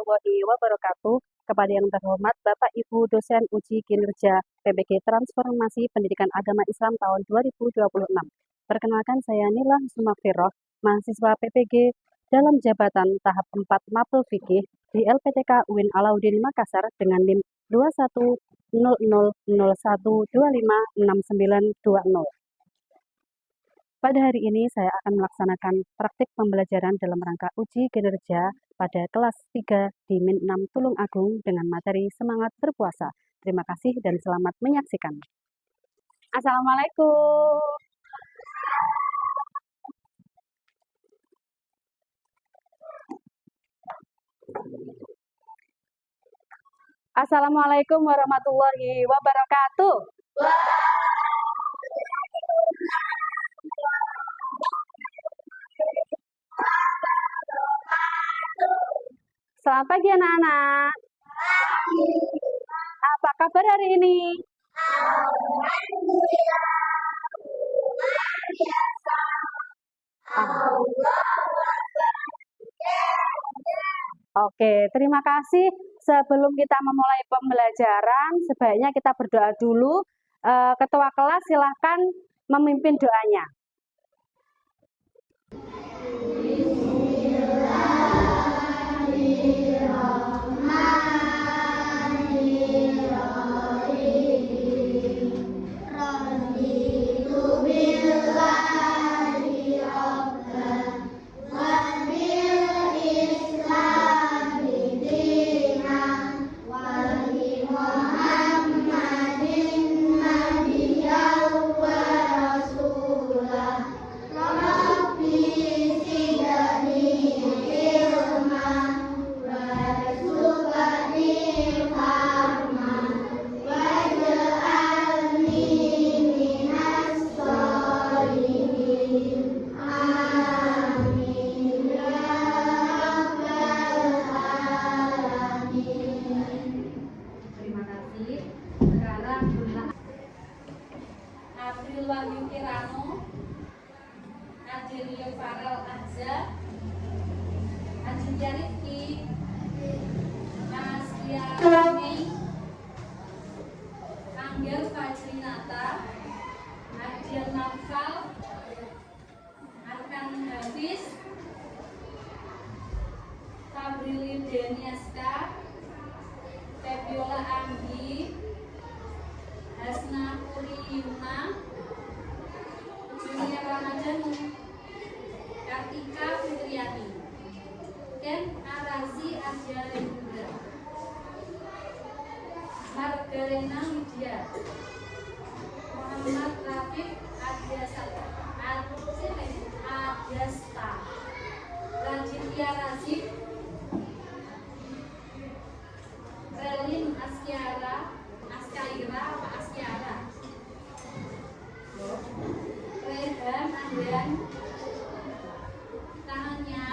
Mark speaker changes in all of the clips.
Speaker 1: warahmatullahi wabarakatuh. Kepada yang terhormat Bapak Ibu dosen uji kinerja PPG Transformasi Pendidikan Agama Islam tahun 2026. Perkenalkan saya Nila Sumakfiroh, mahasiswa PPG dalam jabatan tahap 4 Mapel Fikih di LPTK UIN Alauddin Makassar dengan NIM 210001256920. Pada hari ini saya akan melaksanakan praktik pembelajaran dalam rangka uji kinerja pada kelas 3 di Min 6 Tulung Agung dengan materi semangat berpuasa. Terima kasih dan selamat menyaksikan. Assalamualaikum. Assalamualaikum warahmatullahi wabarakatuh. Selamat pagi anak-anak. Apa kabar hari ini? Oke, terima kasih. Sebelum kita memulai pembelajaran, sebaiknya kita berdoa dulu. Ketua kelas silahkan memimpin doanya.
Speaker 2: Febiola Anggi, Hasna Puri Yuna, Julia Ramadhanu, Kartika Fitriani, Ken Arazi Arya Lindra, Margarena Widya, Muhammad Rafiq Adyasta, Raditya Razif, Relin Askiara, Rehan Andrian, Tahanya,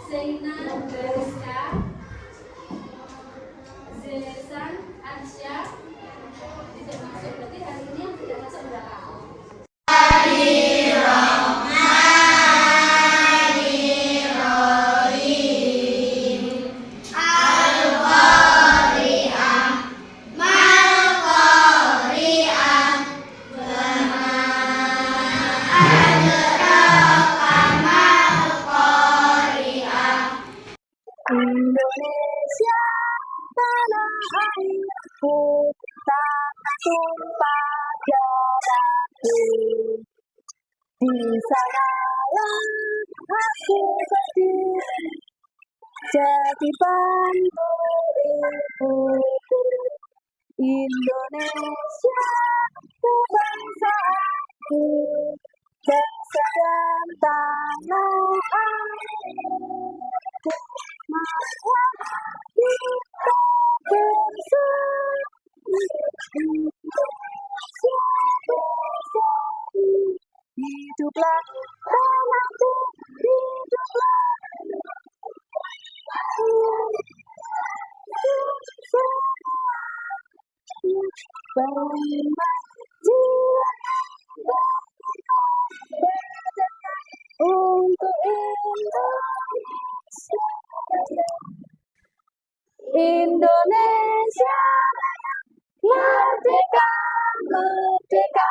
Speaker 2: Zaina Bariska, Zelesan Arsya. Tidak masuk, berarti hari ini yang tidak masuk berapa?
Speaker 1: Indonesia tanah airku, tak tumpah darahku. Di sanalah aku berdiri, jadi banderiku. Indonesia kebangsaanku, bangsa dan tanah airku. Maka kita bersatu, Indonesia bersatu. Hiduplah tanahku, hiduplah untuk Indonesia. Indonesia Raya, merdeka, merdeka,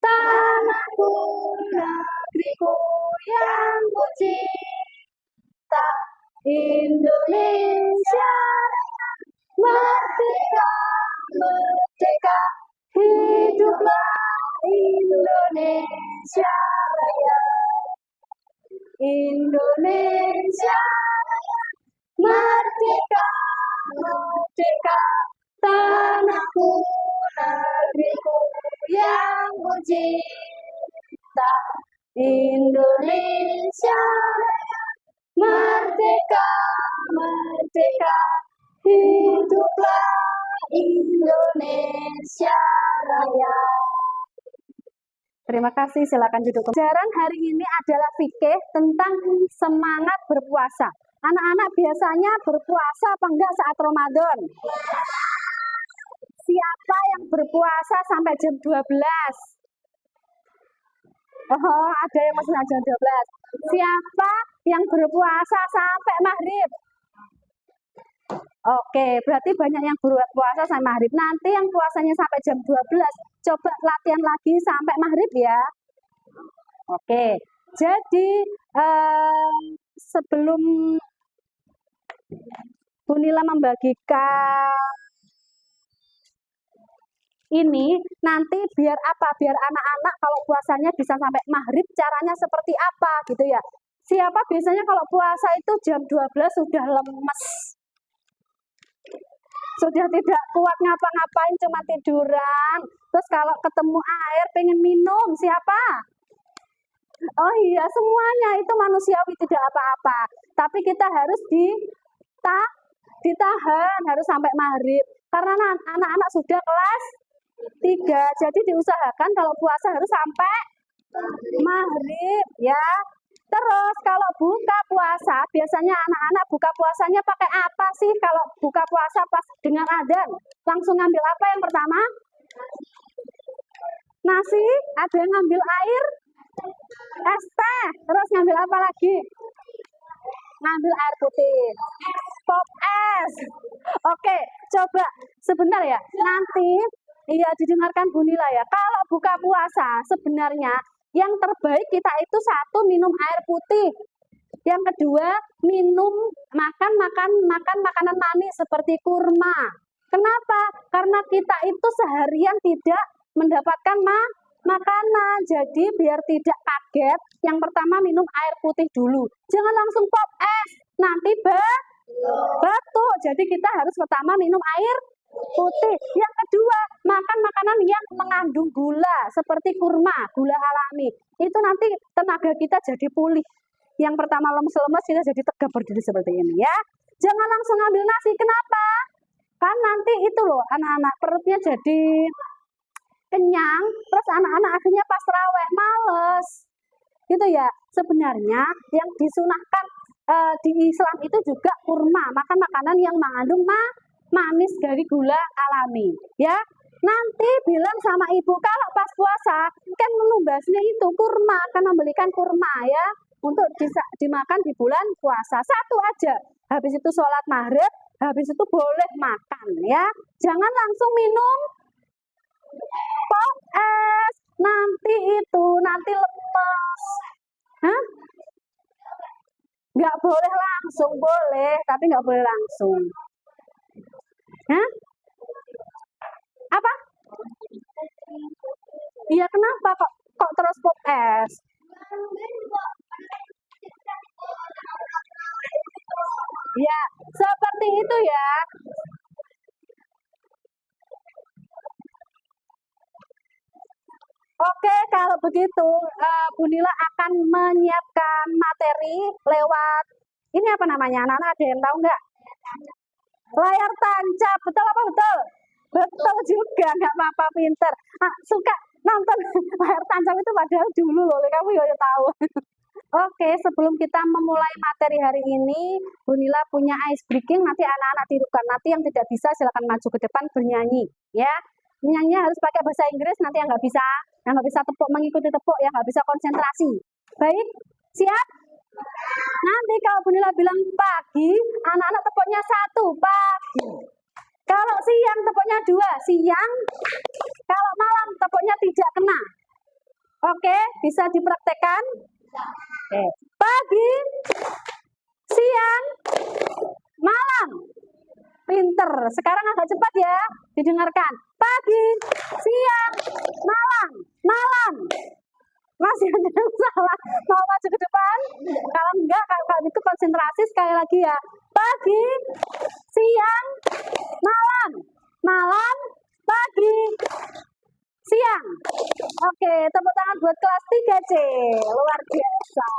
Speaker 1: tanahku, negeriku yang ku cinta. Indonesia Raya, merdeka, merdeka, hiduplah Indonesia Raya. Indonesia Raya, merdeka, merdeka, tanahku, negeriku yang ku cinta. Indonesia Raya, merdeka, merdeka, hiduplah Indonesia Raya. Terima kasih, silakan duduk. Pelajaran hari ini adalah fikih tentang semangat berpuasa. Anak-anak biasanya berpuasa apa enggak saat Ramadan? Siapa yang berpuasa sampai jam 12? Oh, ada yang masih jam 12. Siapa yang berpuasa sampai maghrib? Oke, berarti banyak yang berpuasa sampai maghrib. Nanti yang puasanya sampai jam 12, coba latihan lagi sampai maghrib ya. Oke, jadi sebelum Bu Nila membagikan ini, nanti biar apa? Biar anak-anak kalau puasanya bisa sampai maghrib, caranya seperti apa gitu ya. Siapa biasanya kalau puasa itu jam 12 sudah lemes, sudah tidak kuat ngapa-ngapain, cuma tiduran. Terus kalau ketemu air pengen minum, siapa? Oh iya, semuanya itu manusiawi, tidak apa-apa. Tapi kita harus ditahan, harus sampai maghrib. Karena anak-anak sudah kelas 3, jadi diusahakan kalau puasa harus sampai maghrib ya. Terus kalau buka puasa, biasanya anak-anak buka puasanya pakai apa sih? Kalau buka puasa pas dengar adzan, langsung ngambil apa yang pertama? Nasi, ada yang ngambil air, es teh, terus ngambil apa lagi? Ngambil air putih, pop es. Oke, coba sebentar ya, nanti iya didengarkan Bu Nila ya. Kalau buka puasa sebenarnya yang terbaik kita itu satu, minum air putih. Yang kedua, makan makanan manis seperti kurma. Kenapa? Karena kita itu seharian tidak mendapatkan makanan. Jadi biar tidak kaget, yang pertama minum air putih dulu. Jangan langsung pop es, nanti batuk. Jadi kita harus pertama minum air putih. Yang kedua, makan makanan yang mengandung gula seperti kurma, gula alami. Itu nanti tenaga kita jadi pulih. Yang pertama lemes-lemes, kita jadi tegap berdiri seperti ini ya. Jangan langsung ambil nasi. Kenapa? Kan nanti itu loh anak-anak perutnya jadi kenyang, terus anak-anak akhirnya pas raweh males. Gitu ya. Sebenarnya yang disunahkan di Islam itu juga kurma, makan makanan yang mengandung manis dari gula alami ya. Nanti bilang sama ibu kalau pas puasa kan menumbasnya itu kurma, akan membelikan kurma ya untuk dimakan di bulan puasa. Satu aja, habis itu sholat maghrib, habis itu boleh makan ya. Jangan langsung minum pop es, nanti lemes. Hah? Nggak boleh langsung, boleh tapi nggak boleh langsung. Hah? Apa? Iya, kenapa kok terus pop es? Ya, seperti itu ya. Oke, kalau begitu Bu Nila akan menyiapkan materi lewat ini apa namanya? Anak-anak ada yang tahu nggak? Layar tancap, betul apa betul? Betul juga, nggak apa-apa, pinter. Suka nonton layar tancap itu padahal dulu loh, kamu ya tahu. Oke, sebelum kita memulai materi hari ini, Bu Nila punya ice breaking, nanti anak-anak tirukan. Nanti yang tidak bisa silakan maju ke depan bernyanyi, ya. Nyanyinya harus pakai bahasa Inggris, nanti yang nggak bisa mengikuti tepuk, yang nggak bisa konsentrasi. Baik, siap? Nanti kalau Bunila bilang pagi, anak-anak tepuknya 1, pagi. Kalau siang tepuknya 2, siang. Kalau malam tepuknya tidak kena. Oke, bisa dipraktekkan? Oke. Pagi, siang, malam. Pinter. Sekarang agak cepat ya, didengarkan. Pagi, siang, malam, malam. Masih ada yang salah? Mau maju ke depan? Kalau enggak, kalau itu konsentrasi sekali lagi ya. Pagi, siang, malam, malam, pagi, siang. Oke, tepuk tangan buat kelas 3C. Luar biasa.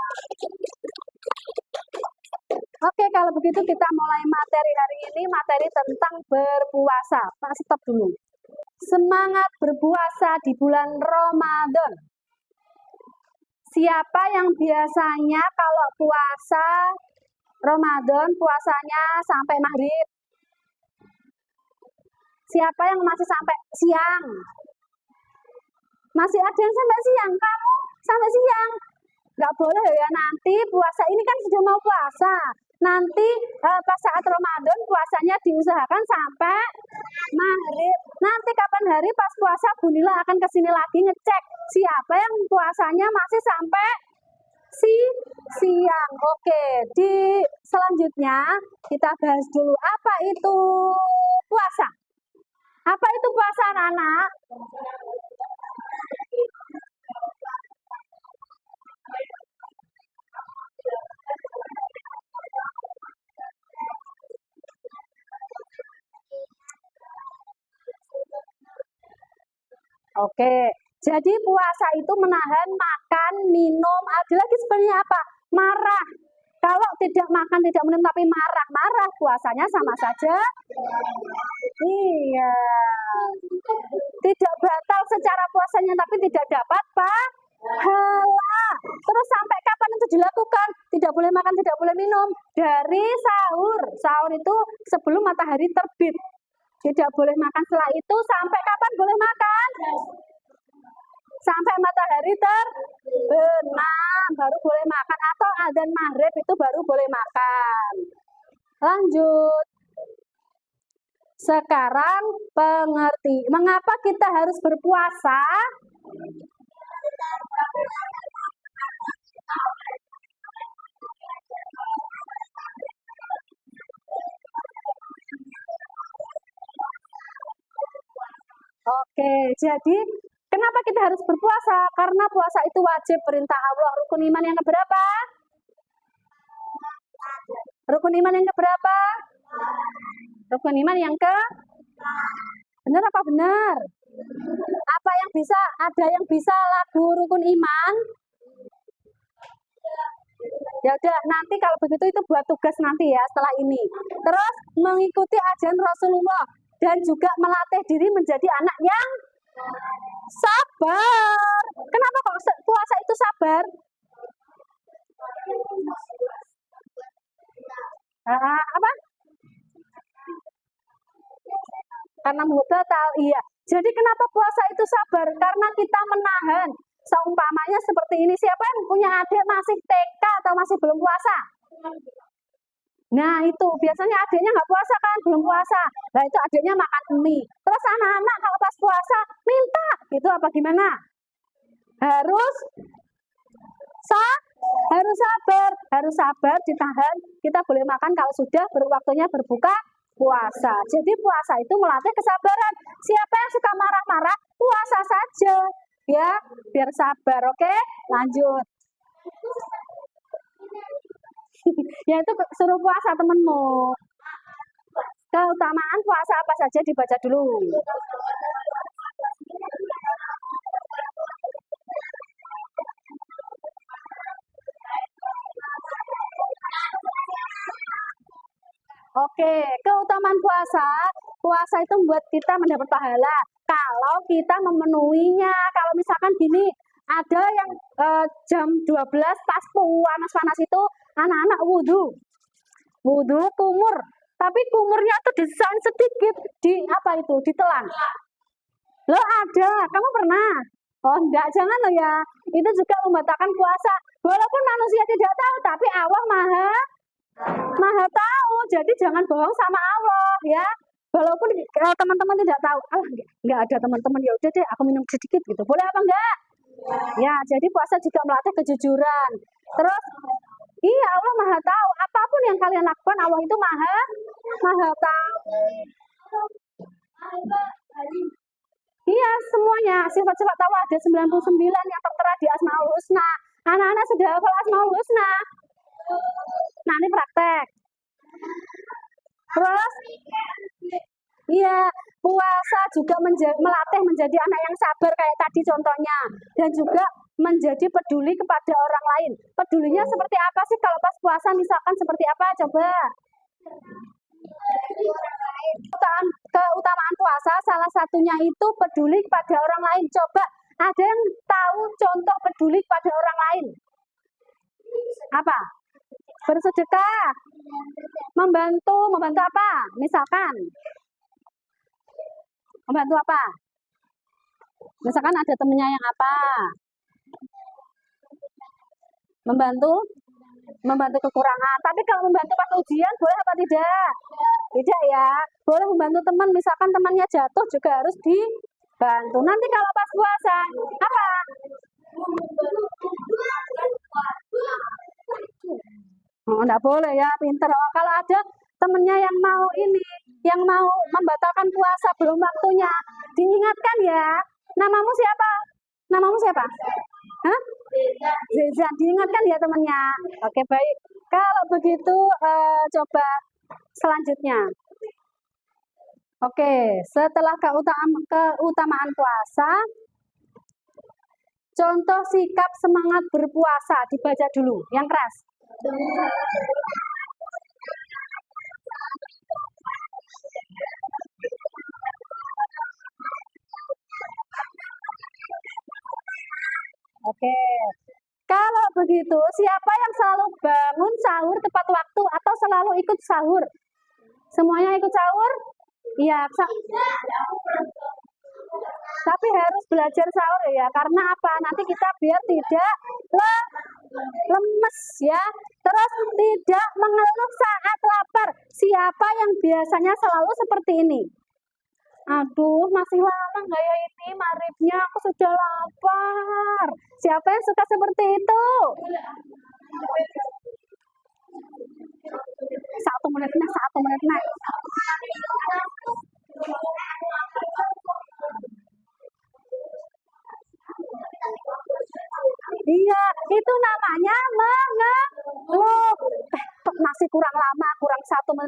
Speaker 1: Oke, kalau begitu kita mulai materi hari ini, materi tentang berpuasa. Pak, stop dulu. Semangat berpuasa di bulan Ramadan. Siapa yang biasanya kalau puasa Ramadan, puasanya sampai maghrib? Siapa yang masih sampai siang? Masih ada yang sampai siang? Kamu sampai siang? Nggak boleh ya, nanti puasa ini kan sudah mau puasa. Nanti pas saat Ramadan puasanya diusahakan sampai maghrib. Nanti kapan hari pas puasa Bunila akan kesini lagi ngecek siapa yang puasanya masih sampai siang. Oke, di selanjutnya kita bahas dulu apa itu puasa. Apa itu puasa anak-anak? Oke, jadi puasa itu menahan makan, minum, ada lagi sebenarnya apa? Marah. Kalau tidak makan, tidak minum, tapi marah, puasanya sama saja. Iya. Tidak batal secara puasanya, tapi tidak dapat pahala. Terus sampai kapan itu dilakukan? Tidak boleh makan, tidak boleh minum. Dari sahur. Sahur itu sebelum matahari terbit. Tidak boleh makan setelah itu. Sampai kapan boleh makan? Sampai matahari terbenam baru boleh makan, atau adzan maghrib itu baru boleh makan. Lanjut. Sekarang pengerti mengapa kita harus berpuasa. Oke, jadi kenapa kita harus berpuasa? Karena puasa itu wajib, perintah Allah. Rukun iman yang keberapa? Rukun iman yang keberapa? Rukun iman yang ke? Benar apa benar? Apa yang bisa? Ada yang bisa lagu rukun iman? Ya udah, nanti kalau begitu itu buat tugas nanti ya setelah ini. Terus mengikuti ajaran Rasulullah dan juga melatih diri menjadi anak yang sabar. Kenapa kok puasa itu sabar? Apa? Karena batal, iya. Jadi kenapa puasa itu sabar? Karena kita menahan. Seumpamanya seperti ini, siapa yang punya adik masih TK atau masih belum puasa? Nah itu, biasanya adiknya nggak puasa kan, belum puasa. Nah itu adiknya makan mie. Terus anak-anak kalau pas puasa, minta. Itu apa gimana? Harus sabar, ditahan. Kita boleh makan kalau sudah waktunya berbuka puasa. Jadi puasa itu melatih kesabaran. Siapa yang suka marah-marah, puasa saja. Ya, biar sabar, oke? Lanjut. Ya itu suruh puasa temenmu. Keutamaan puasa apa saja dibaca dulu. Oke, keutamaan puasa. Puasa itu membuat kita mendapat pahala kalau kita memenuhinya. Kalau misalkan gini, ada yang jam 12 pas panas-panas itu anak-anak wudhu kumur, tapi kumurnya tuh desain sedikit di apa itu, ditelan. Lo ada, kamu pernah? Oh enggak, jangan lo ya. Itu juga membatalkan puasa. Walaupun manusia tidak tahu, tapi Allah maha tahu. Jadi jangan bohong sama Allah ya. Walaupun teman-teman tidak tahu, nggak ada teman-teman, ya udah deh aku minum sedikit gitu. Boleh apa enggak? Ya, jadi puasa juga melatih kejujuran. Terus iya, Allah maha tahu. Apapun yang kalian lakukan, Allah itu maha tahu. Iya, semuanya. Sifat-sifat Allah ada 99 yang tertera di Asmaul Husna. Anak-anak sudah hafal Asmaul Husna. Nah, ini praktek. Terus, iya, puasa juga melatih menjadi anak yang sabar kayak tadi contohnya. Dan juga menjadi peduli kepada orang lain. Pedulinya seperti apa sih kalau pas puasa, misalkan seperti apa? Coba. Keutamaan puasa salah satunya itu peduli kepada orang lain. Coba ada yang tahu contoh peduli kepada orang lain? Apa? Bersedekah, membantu apa? Misalkan membantu apa? Misalkan ada temennya yang apa? Membantu kekurangan. Tapi kalau membantu pas ujian boleh apa tidak? Tidak ya. Boleh membantu teman, misalkan temannya jatuh juga harus dibantu. Nanti kalau pas puasa apa? Oh, enggak boleh ya, pinter. Oh, kalau ada temennya yang mau membatalkan puasa belum waktunya, diingatkan ya. Namamu siapa? Hah? Zeza, diingatkan ya temennya. Oke, baik. Kalau begitu coba selanjutnya. Oke, setelah keutamaan puasa, contoh sikap semangat berpuasa dibaca dulu, yang keras. Oke. Kalau begitu, siapa yang selalu bangun sahur tepat waktu atau selalu ikut sahur? Semuanya ikut sahur? Iya. Tapi harus belajar sahur ya, karena apa? Nanti kita biar tidak lemes ya. Terus tidak mengeluh saat lapar. Siapa yang biasanya selalu seperti ini? Aduh, masih lama nggak ya ini maghribnya? Aku sudah lapar. Siapa yang suka seperti itu? 1 menit nah. Iya, itu namanya mengeluh. Kok masih kurang lama, kurang 1 menit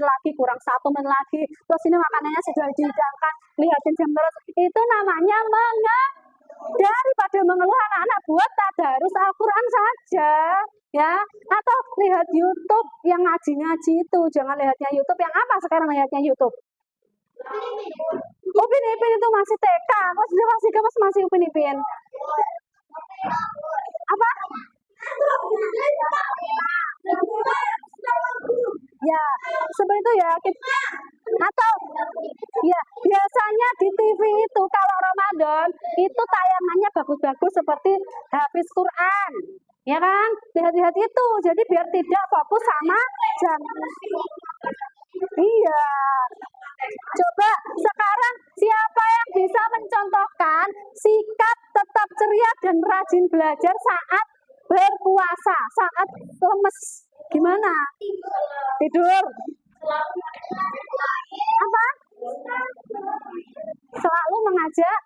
Speaker 1: lagi. Terus ini makanannya sudah dihidangkan, lihatin jam terus. Itu namanya mengeluh. Daripada mengeluh, anak-anak buat tadarus Al-Quran saja. Ya, atau lihat YouTube yang ngaji-ngaji itu. Jangan lihatnya YouTube yang apa sekarang lihatnya YouTube. Upin Ipin itu masih TK, masih Upin Ipin. Apa? Ya, seperti itu ya. Atau ya, biasanya di TV itu kalau Ramadan itu tayangannya bagus-bagus seperti Hafiz Quran. Ya kan? Lihat-lihat itu. Jadi biar tidak fokus sama jam. Iya. Coba sekarang siapa yang bisa mencontohkan sikap tetap ceria dan rajin belajar saat berpuasa, saat lemes? Gimana? Tidur? Apa? Selalu mengajak.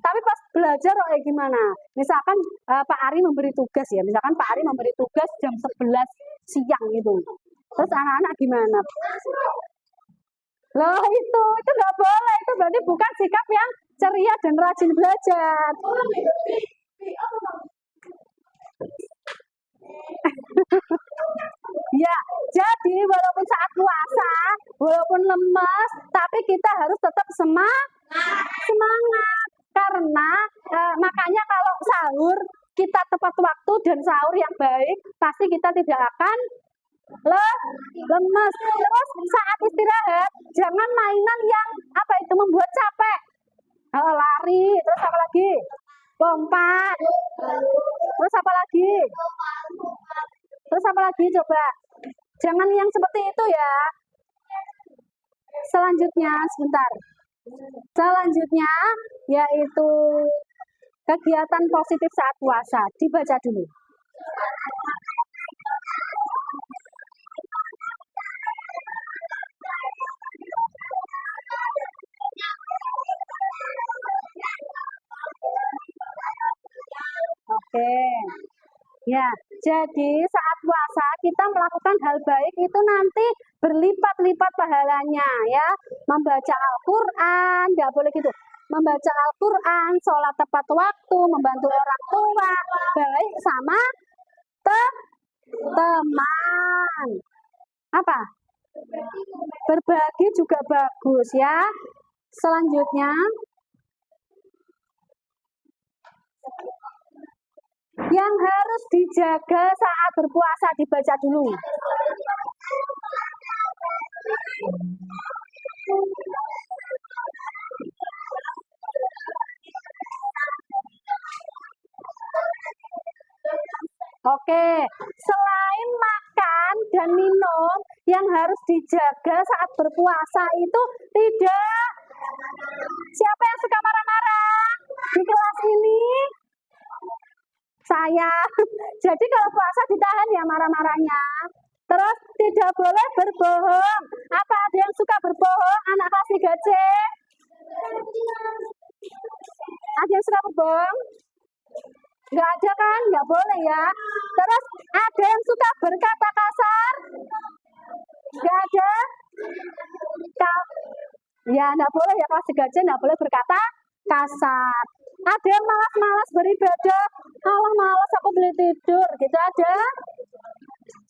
Speaker 1: Tapi pas belajar gimana? Misalkan Pak Ari memberi tugas ya. Misalkan Pak Ari memberi tugas jam 11 siang gitu. Terus anak-anak gimana? Loh itu nggak boleh, itu berarti bukan sikap yang ceria dan rajin belajar. Ya, jadi walaupun saat puasa, walaupun lemes, tapi kita harus tetap semangat. Karena makanya kalau sahur kita tepat waktu dan sahur yang baik, pasti kita tidak akan lemes. Terus saat istirahat jangan mainan yang membuat capek. Lari, terus apa lagi? Lompat. Terus apa lagi? lagi coba. Jangan yang seperti itu ya. Selanjutnya, sebentar. Selanjutnya, yaitu kegiatan positif saat puasa. Dibaca dulu. Oke. Ya, jadi saat puasa kita melakukan hal baik itu nanti berlipat-lipat pahalanya ya. Membaca Al-Quran, nggak boleh gitu. Membaca Al-Quran, sholat tepat waktu, membantu orang tua, baik sama teman. Apa? Berbagi juga bagus ya. Selanjutnya, yang harus dijaga saat berpuasa dibaca dulu. Oke, selain makan dan minum, yang harus dijaga saat berpuasa itu tidak. Siapa yang suka marah-marah di kelas ini? Saya. Jadi kalau puasa ditahan ya marah-marahnya. Terus tidak boleh berbohong. Apa ada yang suka berbohong? Anak kelas 3C? Ada yang suka berbohong? Nggak ada kan? Nggak boleh ya. Terus ada yang suka berkata kasar? Nggak ada? Ya nggak boleh ya, kelas 3C nggak boleh berkata kasar. Ada yang malas-malas beribadah. Allah malas aku beli tidur. Gitu ada?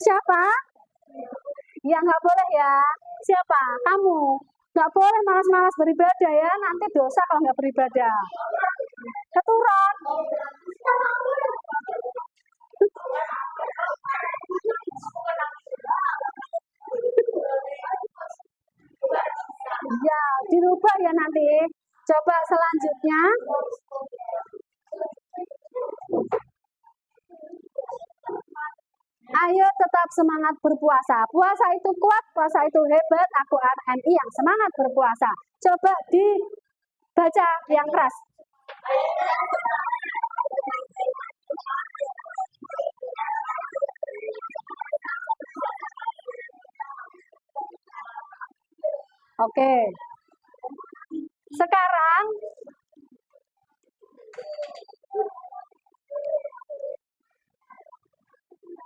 Speaker 1: Siapa? Ya nggak boleh ya. Siapa? Kamu. Nggak boleh malas-malas beribadah ya. Nanti dosa kalau nggak beribadah. Keturun. Ya, dirubah ya nanti. Coba selanjutnya. Ayo tetap semangat berpuasa. Puasa itu kuat, puasa itu hebat. Aku RMI yang semangat berpuasa. Coba dibaca yang keras. Oke. Sekarang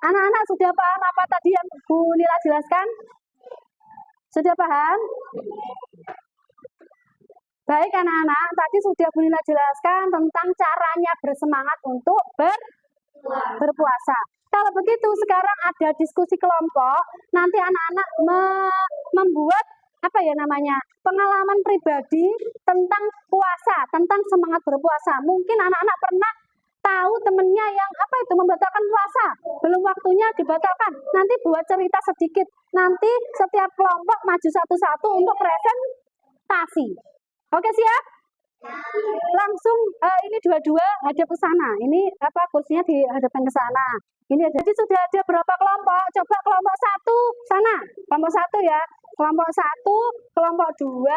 Speaker 1: anak-anak sudah paham apa tadi yang Bu Nila jelaskan? Sudah paham? Baik anak-anak, tadi sudah Bu Nila jelaskan tentang caranya bersemangat untuk berpuasa. Kalau begitu sekarang ada diskusi kelompok, nanti anak-anak membuat apa ya namanya, pengalaman pribadi tentang puasa, tentang semangat berpuasa. Mungkin anak-anak pernah tahu temennya yang apa itu membatalkan puasa, belum waktunya dibatalkan. Nanti buat cerita sedikit. Nanti setiap kelompok maju satu-satu untuk presentasi. Oke siap? Langsung ini dua-dua hadap ke sana. Ini apa kursinya dihadapkan ke sana. Ini jadi sudah ada berapa kelompok? Coba kelompok 1 sana. Kelompok 1 ya. Kelompok 1, kelompok 2,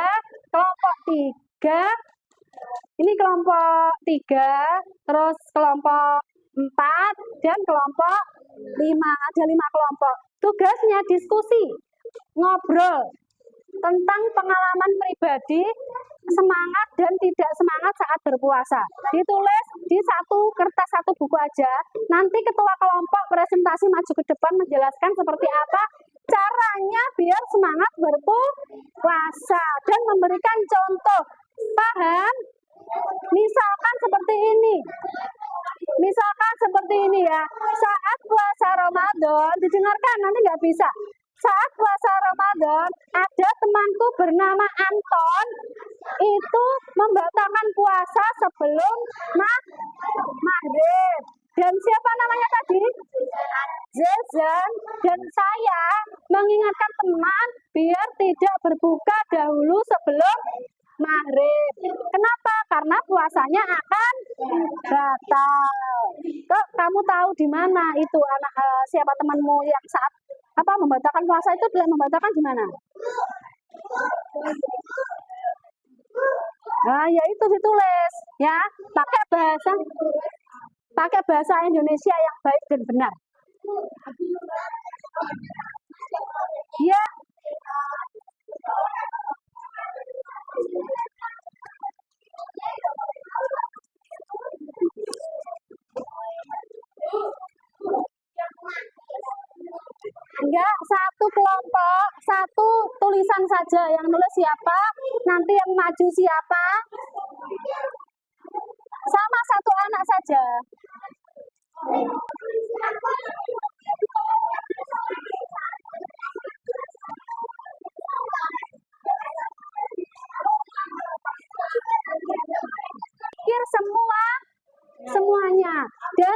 Speaker 1: kelompok 3. Ini kelompok 3, terus kelompok 4 dan kelompok 5. Ada 5 kelompok. Tugasnya diskusi, ngobrol tentang pengalaman pribadi, semangat dan tidak semangat saat berpuasa. Ditulis di kertas satu buku aja. Nanti ketua kelompok presentasi maju ke depan menjelaskan seperti apa caranya biar semangat berpuasa dan memberikan contoh. Paham? Misalkan seperti ini. Misalkan seperti ini ya. Saat puasa Ramadan, didengarkan nanti nggak bisa. Saat puasa Ramadan, ada temanku bernama Anton, itu membatalkan puasa sebelum maghrib. Dan siapa namanya tadi? Zezan. Dan saya mengingatkan teman biar tidak berbuka dahulu sebelum maghrib. Kenapa? Karena puasanya akan batal. Kok kamu kamu tahu di mana itu siapa temanmu yang saat membatalkan puasa itu bilang membatalkan di mana? Nah, ya itu ditulis ya, pakai bahasa Indonesia yang baik dan benar. Ya. Enggak, satu kelompok, satu tulisan saja, yang nulis siapa, nanti yang maju siapa, sama satu anak saja. Pikir semuanya, dan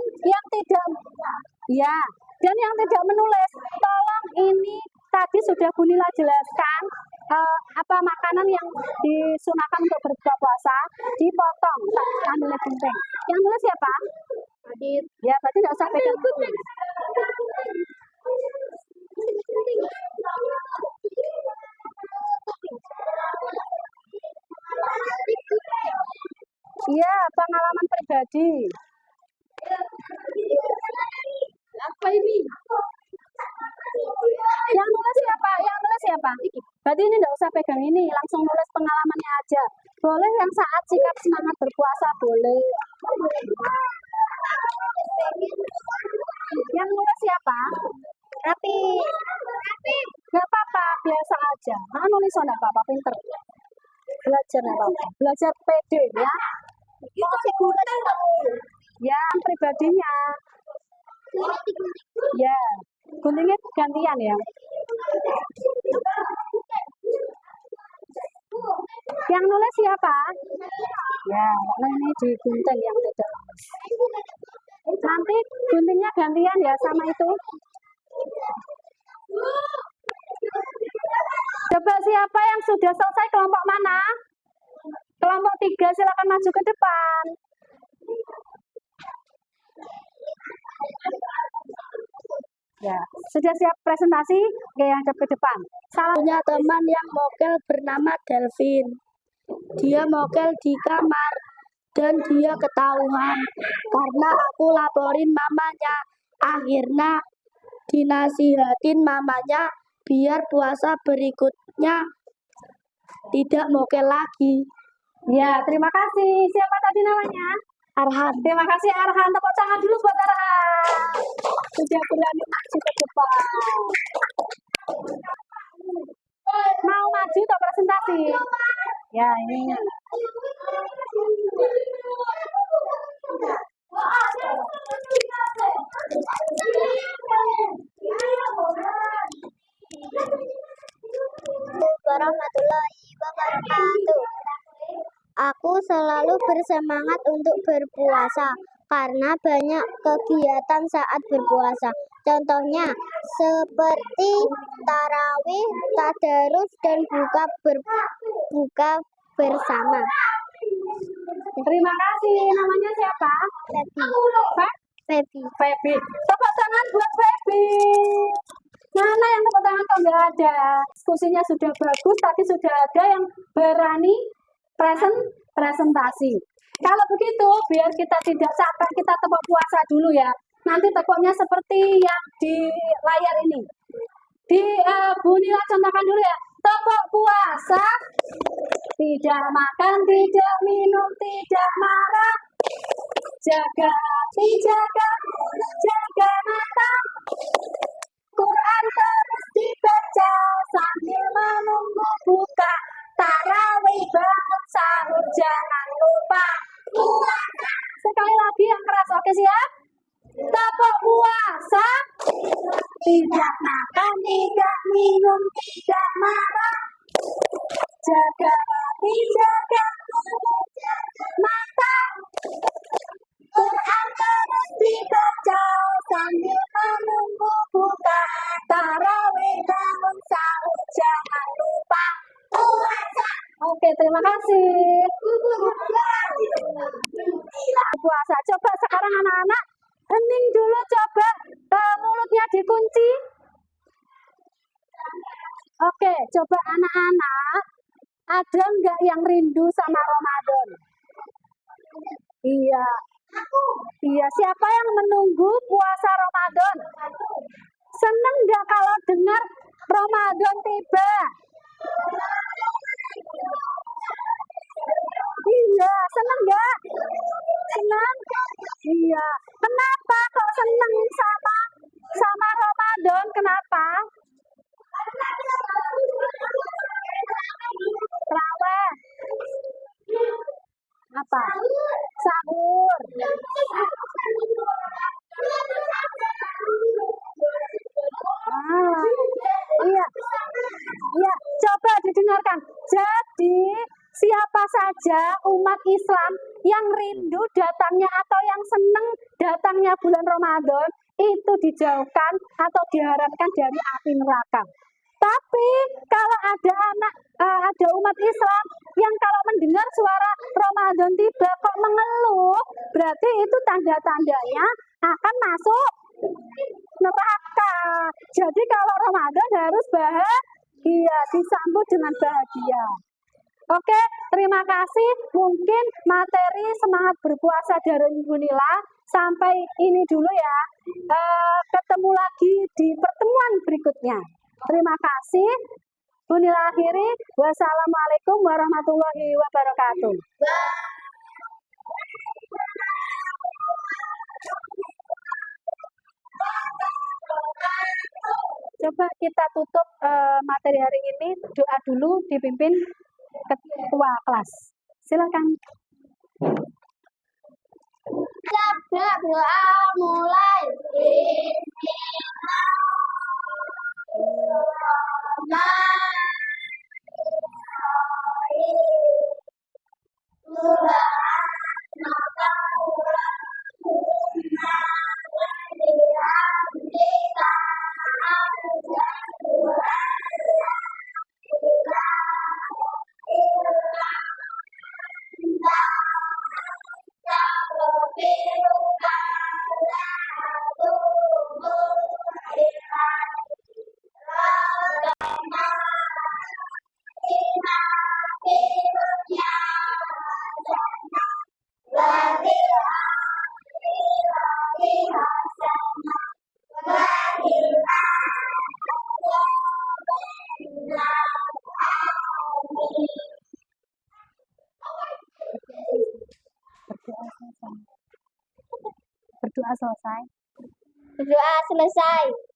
Speaker 1: yang tidak menulis, tolong ini tadi sudah Bu Nila jelaskan apa makanan yang disunahkan untuk berbuka puasa dipotong ambilnya gunting. Yang nulis siapa? Adit. Ya, berarti nggak usah pegang gunting. Iya, pengalaman pribadi. Apa ini? Yang nulis siapa? Berarti ini nggak usah pegang ini, langsung nulis pengalamannya aja. Boleh yang saat sikap semangat berpuasa, boleh. Yang nulis siapa? Rapi. Nggak apa-apa, biasa aja. Nah, nulis nggak apa-apa, pinter. Belajar apa? Belajar pede ya. Itu si gunting ya, pribadinya. Ya, guntingnya gantian ya. Yang nulis siapa? Ya, ini digunting yang tidak. Nanti guntingnya gantian ya sama itu. Coba siapa yang sudah selesai, kelompok mana? Kelompok 3 silakan maju ke depan. Ya, sudah siap presentasi? Oke, yang ke depan.
Speaker 3: Punya teman yang mokel bernama Delvin. Dia mokel di kamar dan dia ketahuan karena aku laporin mamanya. Akhirnya dinasihatin mamanya biar puasa berikutnya tidak mokel lagi.
Speaker 1: Ya, terima kasih. Siapa tadi namanya?
Speaker 3: Arhan.
Speaker 1: Terima kasih Arhan. Tepuk tangan dulu buat Arhan. Sudah berani maju ke depan. Mau maju atau presentasi? Ya, ini.
Speaker 3: Warahmatullahi wabarakatuh. Aku selalu bersemangat untuk berpuasa karena banyak kegiatan saat berpuasa. Contohnya seperti tarawih, tadarus, dan buka bersama.
Speaker 1: Terima kasih. Namanya siapa? Febi. Tepuk tangan buat Febi. Mana yang tepuk tangan kalau nggak ada? Diskusinya sudah bagus, tapi sudah ada yang berani presentasi. Kalau begitu, biar kita tidak capek, kita tepuk puasa dulu ya. Nanti tepuknya seperti yang di layar ini. Bu Nila contohkan dulu ya. Tepuk puasa, tidak makan, tidak minum, tidak marah. Jaga hati, jaga mata. Quran terus dibaca sambil menunggu buka. Tarawih bangun sahur jangan lupa. Sekali lagi yang keras, oke siap? Tepuk puasa, tidak makan, tidak minum, tidak marah. Jaga hati, jaga mata. Quran terus dibaca sambil menunggu buka. Tarawih bangun sahur jangan lupa. Oke, terima kasih. Puasa. Coba sekarang anak-anak hening coba anak-anak, ada nggak yang rindu sama Ramadan? Iya. Iya, siapa yang menunggu puasa Ramadan? Seneng nggak kalau dengar Ramadan tiba? Iya, seneng nggak? Senang? Iya. Kenapa kok seneng sama Ramadan? Kenapa? Terawih. Apa? Sahur. Ah, iya. Iya, coba didengarkan. Jadi, siapa saja umat Islam yang rindu datangnya atau yang senang datangnya bulan Ramadan, itu dijauhkan atau diharapkan dari api neraka. Tapi kalau ada umat Islam yang kalau mendengar suara Ramadan tiba kok mengeluh, berarti itu tanda-tandanya akan masuk neraka. Jadi kalau Ramadan harus bahagia, disambut dengan bahagia. Oke, terima kasih. Mungkin materi semangat berpuasa dari Ibu Nila sampai ini dulu ya. Ketemu lagi di pertemuan berikutnya. Terima kasih. Bu Nila akhiri. Wassalamualaikum warahmatullahi wabarakatuh. Coba kita tutup materi hari ini, doa dulu dipimpin ketua kelas. Silakan.
Speaker 3: Siap, doa mulai.
Speaker 1: Berdoa selesai.
Speaker 3: Doa selesai.